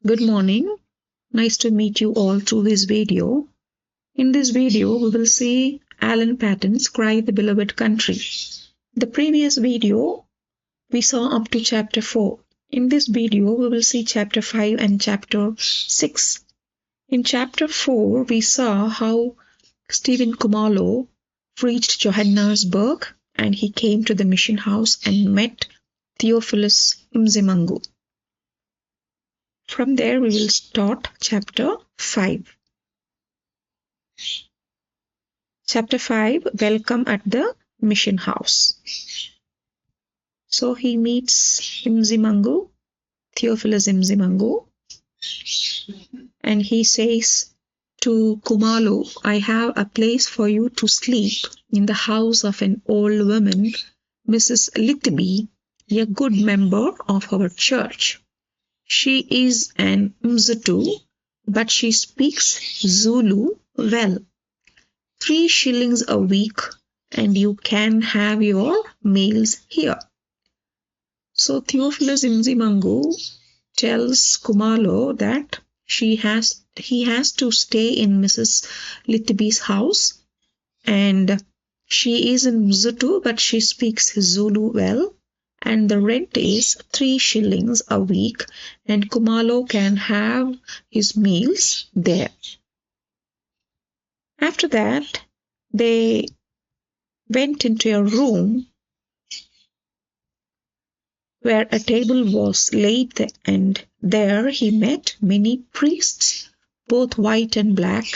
Good morning. Nice to meet you all through this video. In this video, we will see Alan Paton's Cry the Beloved Country. The previous video, we saw up to chapter 4. In this video, we will see chapter 5 and chapter 6. In chapter 4, we saw how Stephen Kumalo reached Johannesburg and he came to the mission house and met Theophilus Mzimangu. From there, we will start chapter 5. Chapter 5, Welcome at the Mission House. So he meets Mzimangu, Theophilus Mzimangu, and he says to Kumalo, I have a place for you to sleep in the house of an old woman, Mrs. Litby, a good member of our church. She is an Mzutu, but she speaks Zulu well. 3 shillings a week, and you can have your meals here. So Theophilus Mzimangu tells Kumalo that he has to stay in Mrs. Litby's house, and she is in Mzutu, but she speaks Zulu well. And the rent is 3 shillings a week, and Kumalo can have his meals there. After that, they went into a room where a table was laid, and there he met many priests, both white and black,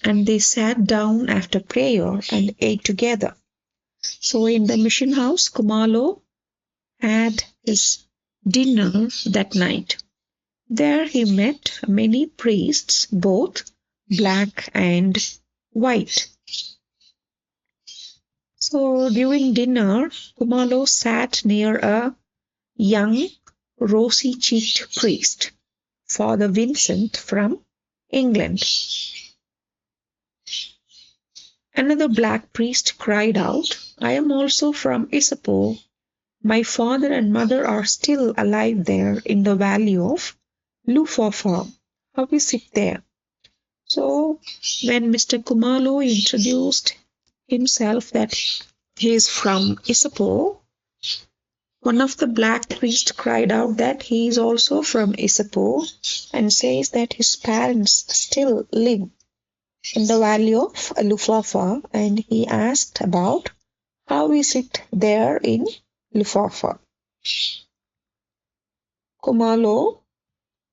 and they sat down after prayer and ate together. So in the mission house, Kumalo had his dinner that night. There he met many priests, both black and white. So during dinner, Kumalo sat near a young, rosy-cheeked priest, Father Vincent from England. Another black priest cried out, I am also from Isapo. My father and mother are still alive there in the valley of Lufafa. How is it there? So when Mr. Kumalo introduced himself that he is from Isapo, one of the black priests cried out that he is also from Isapo and says that his parents still live in the valley of Lufafa, and he asked about how is it there in Lufafa. Kumalo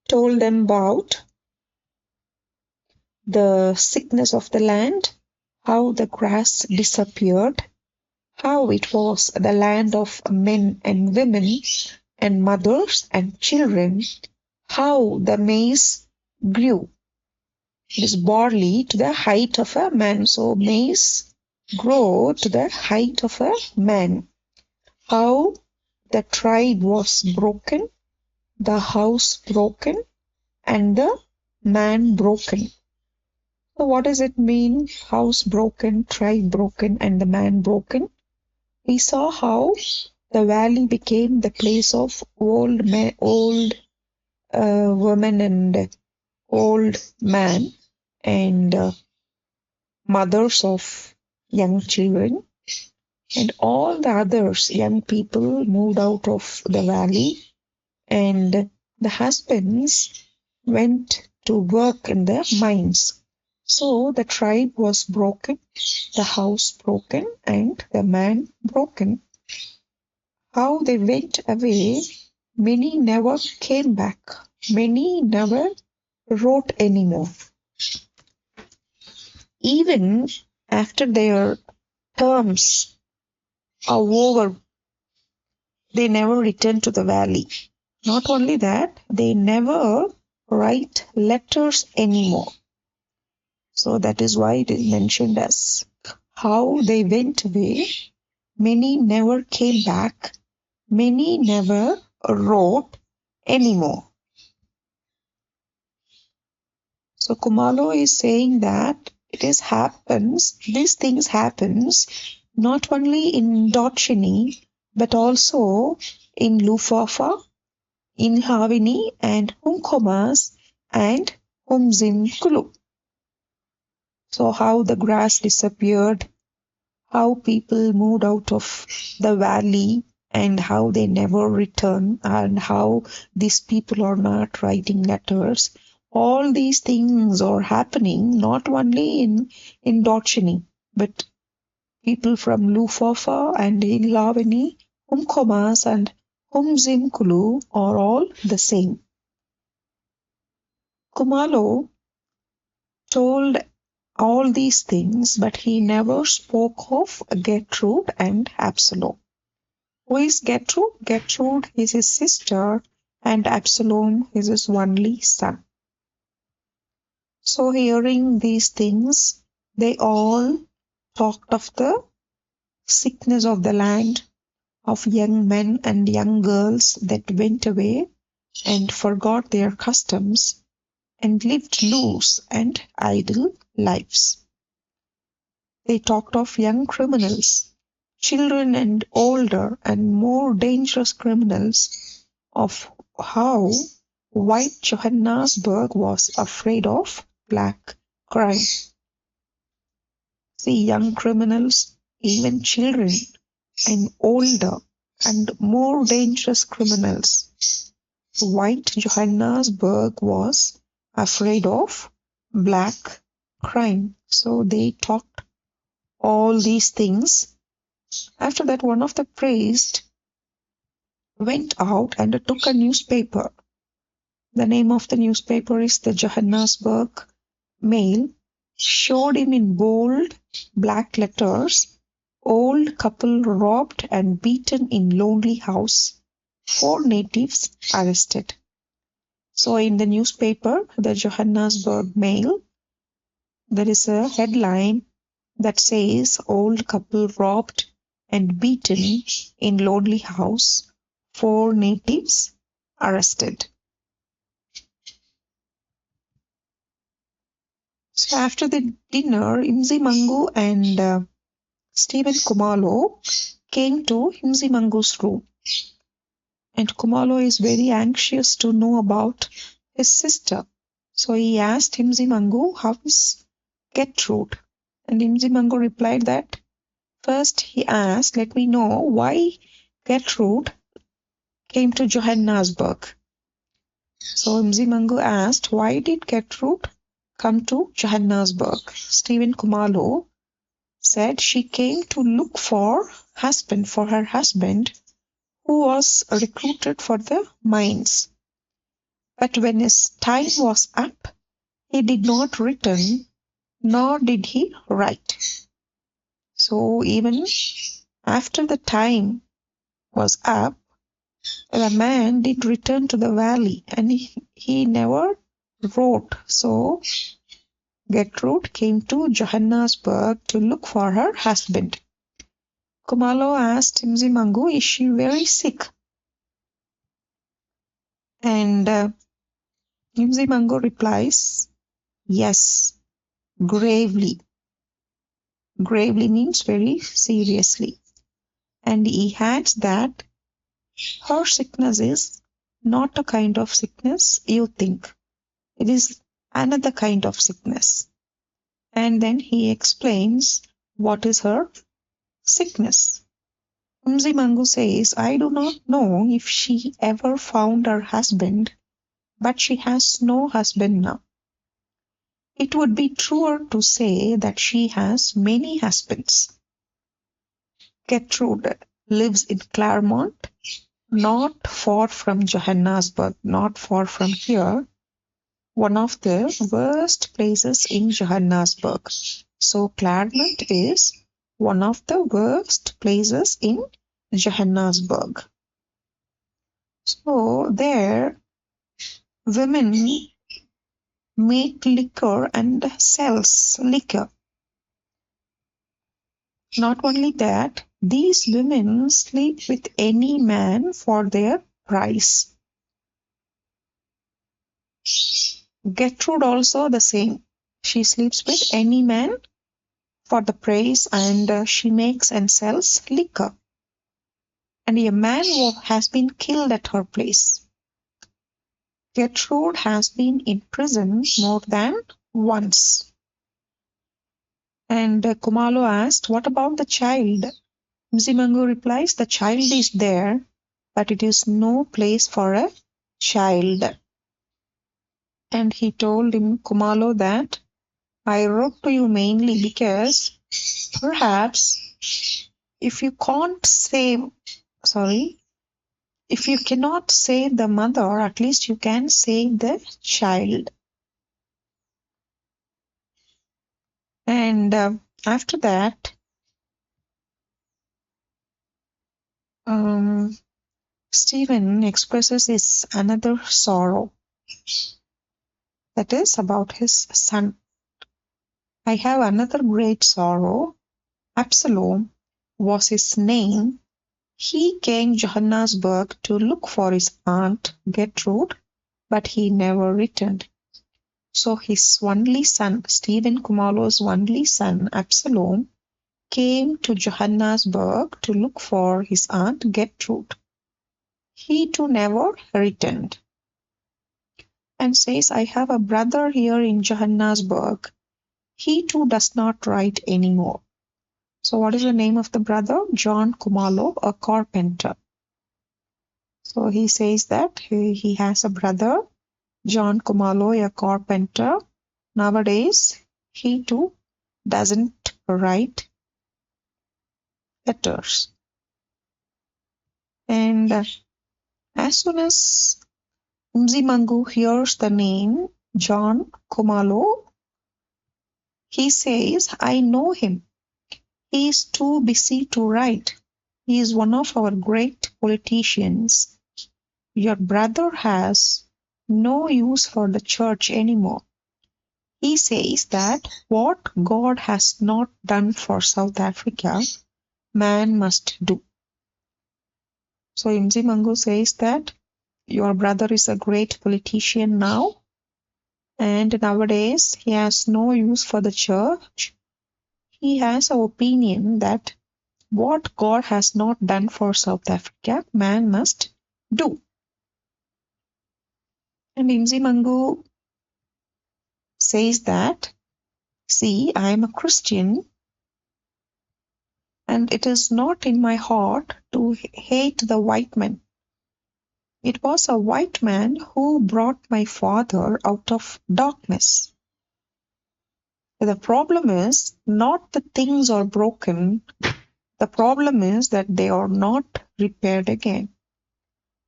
told them about the sickness of the land, how the grass disappeared, how it was the land of men and women and mothers and children, how the maize grew, this barley, to the height of a man. So maize grow to the height of a man. How the tribe was broken, the house broken, and the man broken. So what does it mean? House broken, tribe broken, and the man broken. We saw how the valley became the place of old women and old man and mothers of young children. And all the others, young people, moved out of the valley, and the husbands went to work in the mines. So the tribe was broken, the house broken, and the man broken. How they went away, many never came back. Many never wrote anymore. Even after their terms are over, they never return to the valley. Not only that, they never write letters anymore. So that is why it is mentioned as how they went away. Many never came back. Many never wrote anymore. So Kumalo is saying that these things happens not only in Dotchini, but also in Lufafa, in Havini and Hunkomas and Kulu. So how the grass disappeared, how people moved out of the valley, and how they never return, and how these people are not writing letters. All these things are happening not only in Dorchini, but people from Lufafa and in Lavani, Humkomas and Humzimkulu are all the same. Kumalo told all these things, but he never spoke of Gertrude and Absalom. Who is Gertrude? Gertrude is his sister, and Absalom is his only son. So, hearing these things, they all talked of the sickness of the land, of young men and young girls that went away and forgot their customs and lived loose and idle lives. They talked of young criminals, children and older and more dangerous criminals, of how white Johannesburg was afraid of black crime. See, young criminals, even children, and older and more dangerous criminals. White Johannesburg was afraid of black crime. So they talked all these things. After that, one of the priests went out and took a newspaper. The name of the newspaper is the Johannesburg Mail. Showed him in bold black letters, old couple robbed and beaten in lonely house, 4 natives arrested. So in the newspaper, the Johannesburg Mail, there is a headline that says old couple robbed and beaten in lonely house, 4 natives arrested. So after the dinner, Imzimangu and Stephen Kumalo came to Imzimangu's room. And Kumalo is very anxious to know about his sister. So he asked Imzimangu, how is Gertrude? And Imzimangu replied that first he asked, let me know why Gertrude came to Johannesburg. So Imzimangu asked, why did Gertrude come to Johannesburg? Stephen Kumalo said she came to look for her husband, who was recruited for the mines. But when his time was up, he did not return, nor did he write. So even after the time was up, the man did return to the valley, and he never wrote. So Gertrude came to Johannesburg to look for her husband. Kumalo asked Imzimangu, is she very sick? And Imzimangu replies, yes, gravely. Gravely means very seriously. And he adds that her sickness is not a kind of sickness you think. It is another kind of sickness. And then he explains what is her sickness. Imzimangu says, I do not know if she ever found her husband, but she has no husband now. It would be truer to say that she has many husbands. Gertrude lives in Claremont, not far from Johannesburg, not far from here, one of the worst places in Johannesburg. So Claremont is one of the worst places in Johannesburg. So there, women make liquor and sells liquor. Not only that, these women sleep with any man for their price. Gertrude also the same. She sleeps with any man for the price, and she makes and sells liquor. And a man has been killed at her place. Gertrude has been in prison more than once. And Kumalo asked, what about the child? Mzimango replies, the child is there, but it is no place for a child. And he told him, Kumalo, that I wrote to you mainly because perhaps if you cannot save the mother, at least you can save the child. And after that, Stephen expresses his another sorrow, that is about his son. I have another great sorrow. Absalom was his name. He came to Johannesburg to look for his aunt Gertrude, but he never returned. So his only son, Stephen Kumalo's only son, Absalom, came to Johannesburg to look for his aunt Gertrude. He too never returned. And says, I have a brother here in Johannesburg. He too does not write anymore. So what is the name of the brother? John Kumalo, a carpenter. So he says that he has a brother, John Kumalo, a carpenter. Nowadays, he too doesn't write letters. And as soon as Mzimangu hears the name John Kumalo, he says, I know him. He is too busy to write. He is one of our great politicians. Your brother has no use for the church anymore. He says that what God has not done for South Africa, man must do. So Mzimangu says that your brother is a great politician now, and nowadays he has no use for the church. He has an opinion that what God has not done for South Africa, man must do. And Mzimangu says that, see, I am a Christian, and it is not in my heart to hate the white man. It was a white man who brought my father out of darkness. The problem is not that things are broken. The problem is that they are not repaired again.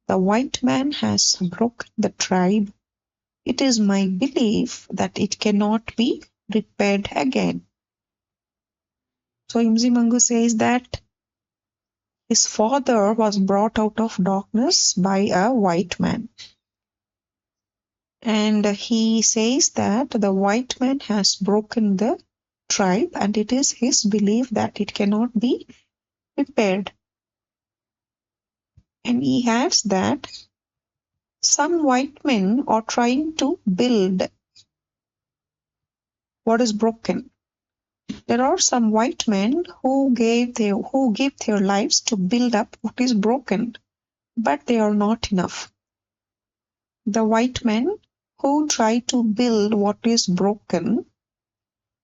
The white man has broken the tribe. It is my belief that it cannot be repaired again. So Mzimangu says that his father was brought out of darkness by a white man. And he says that the white man has broken the tribe, and it is his belief that it cannot be repaired. And he adds that some white men are trying to build what is broken. There are some white men who give their lives to build up what is broken, but they are not enough. The white men who try to build what is broken,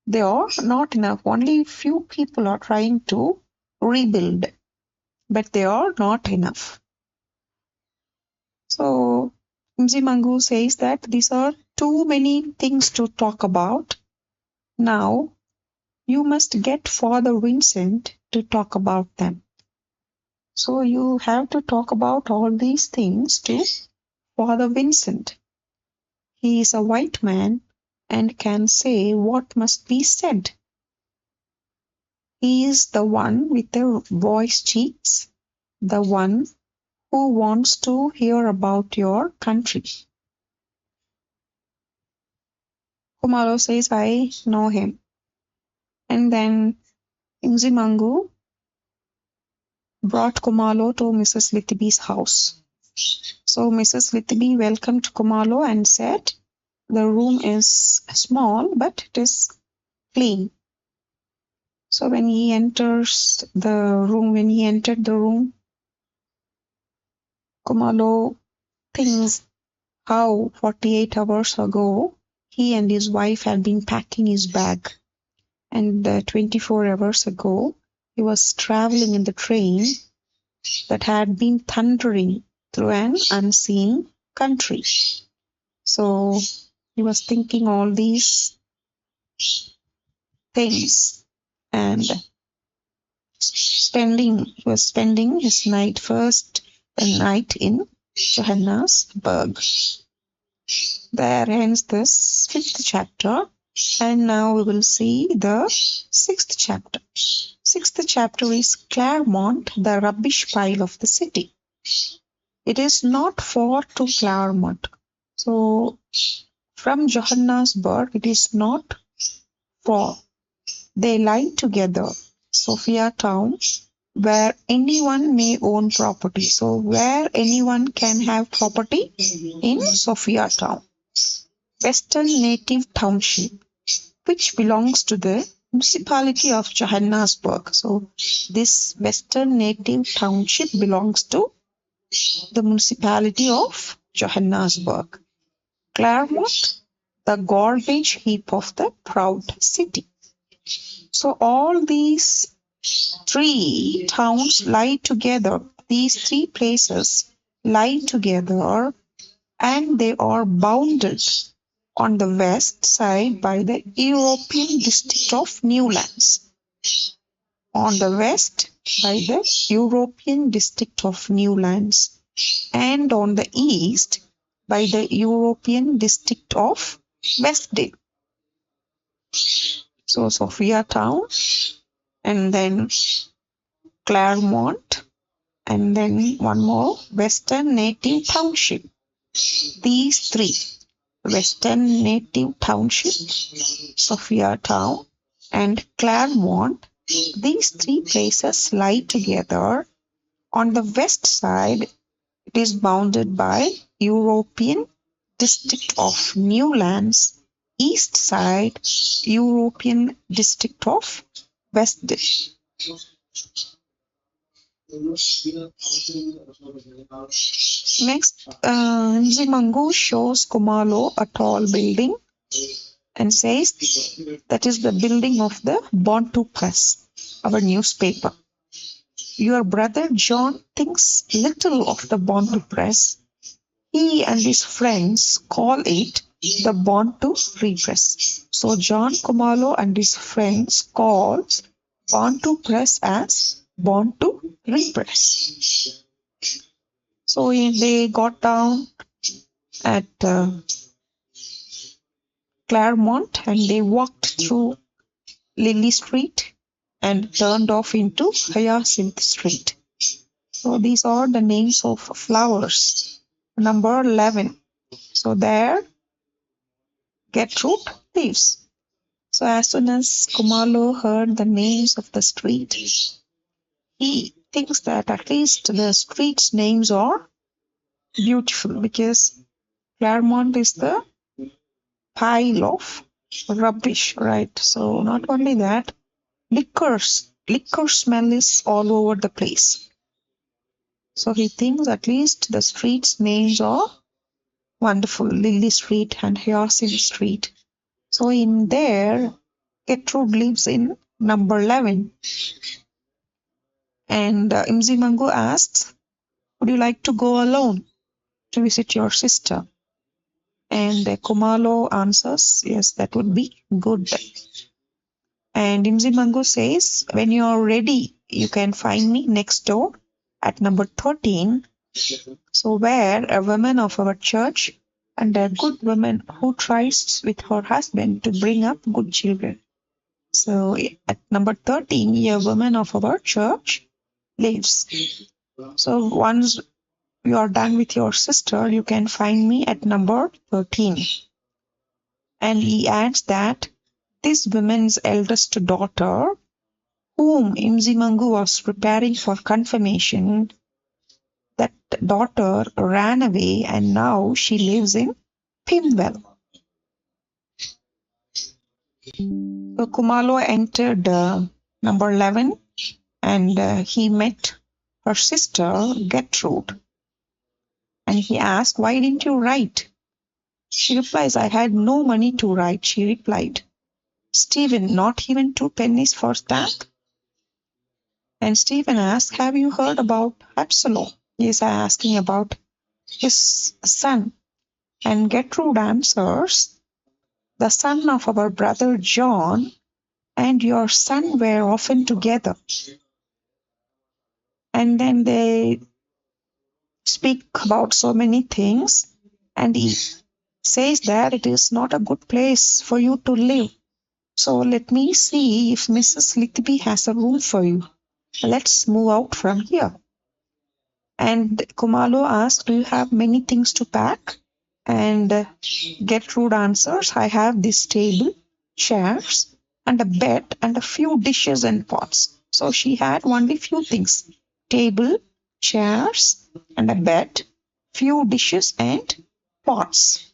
they are not enough. Only few people are trying to rebuild, but they are not enough. So Mzimangu says that these are too many things to talk about. Now you must get Father Vincent to talk about them. So you have to talk about all these things to Father Vincent. He is a white man and can say what must be said. He is the one with the voice cheeks, the one who wants to hear about your country. Kumalo says, I know him. And then Mzimangu brought Kumalo to Mrs. Lithibi's house. So Mrs. Lithibi welcomed Kumalo and said, the room is small, but it is clean. So when he entered the room, Kumalo thinks, how 48 hours ago he and his wife had been packing his bag, and 24 hours ago he was traveling in the train that had been thundering through an unseen country. So he was thinking all these things, and he was spending his the night in Johannesburg. There ends this 5th chapter, and now we will see the 6th chapter. 6th chapter is Claremont, the rubbish pile of the city. It is not far to Claremont. So from Johannesburg, it is not far. They lie together. Sophia Town, where anyone may own property. So where anyone can have property in Sophia Town. Western Native Township, which belongs to the municipality of Johannesburg. So this Western Native Township belongs to the municipality of Johannesburg. Claremont, the garbage heap of the proud city. So all these 3 towns lie together. These 3 places lie together, and they are bounded on the west side by the European district of Newlands. On the west by the European district of Newlands, and on the east by the European district of Westdale. So Sophia Town, and then Claremont, and then one more, Western Native Township. These 3, Western Native Township, Sophia Town, and Claremont, these 3 places lie together. On the west side, it is bounded by European district of Newlands, east side, European district of Westdale. Next, Nzimangu shows Kumalo a tall building and says that is the building of the Bantu Press, our newspaper. Your brother John thinks little of the Bantu Press. He and his friends call it the Bantu Free Press. So John Kumalo and his friends calls Bantu Press as Bantu Free Press. So they got down at Claremont, and they walked through Lily Street and turned off into Hyacinth Street. So these are the names of flowers. Number 11. So there Gertrude lives. So as soon as Kumalo heard the names of the street, he thinks that at least the street's names are beautiful, because Claremont is the pile of rubbish, right? So not only that, liquor smell is all over the place. So he thinks at least the streets' names are wonderful, Lily Street and Hyacinth Street. So in there, Gertrude lives in number 11. And Nzimangu asks, would you like to go alone to visit your sister? And Kumalo answers, yes, that would be good. And Nzimangu says, when you are ready, you can find me next door at number 13. So where a woman of our church and a good woman who tries with her husband to bring up good children. So at number 13, a woman of our church lives. So once you are done with your sister, you can find me at number 13. And he adds that this woman's eldest daughter, whom Nzimangu was preparing for confirmation, that daughter ran away and now she lives in Pimwell. So Kumalo entered number 11, and he met her sister Gertrude. And he asked, why didn't you write? She replies, I had no money to write. She replied, Stephen, not even 2 pennies for stamp? And Stephen asked, have you heard about Absalom? He is asking about his son. And Gertrude answers, the son of our brother John and your son were often together. And then they speak about so many things. And he says that it is not a good place for you to live. So let me see if Mrs. Litby has a room for you. Let's move out from here. And Kumalo asks, do you have many things to pack? And Gertrude answers, I have this table, chairs, and a bed, and a few dishes and pots. So she had only few things. Table, chairs, and a bed, few dishes and pots.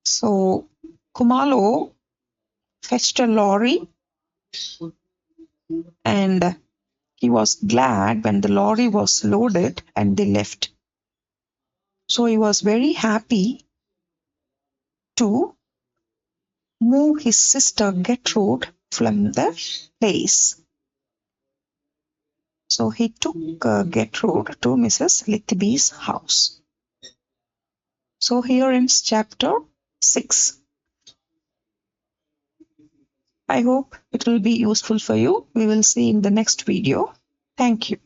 So Kumalo fetched a lorry, and he was glad when the lorry was loaded and they left. So he was very happy to move his sister Gertrude from the place. So he took Gertrude to Mrs. Litby's house. So here ends chapter 6. I hope it will be useful for you. We will see in the next video. Thank you.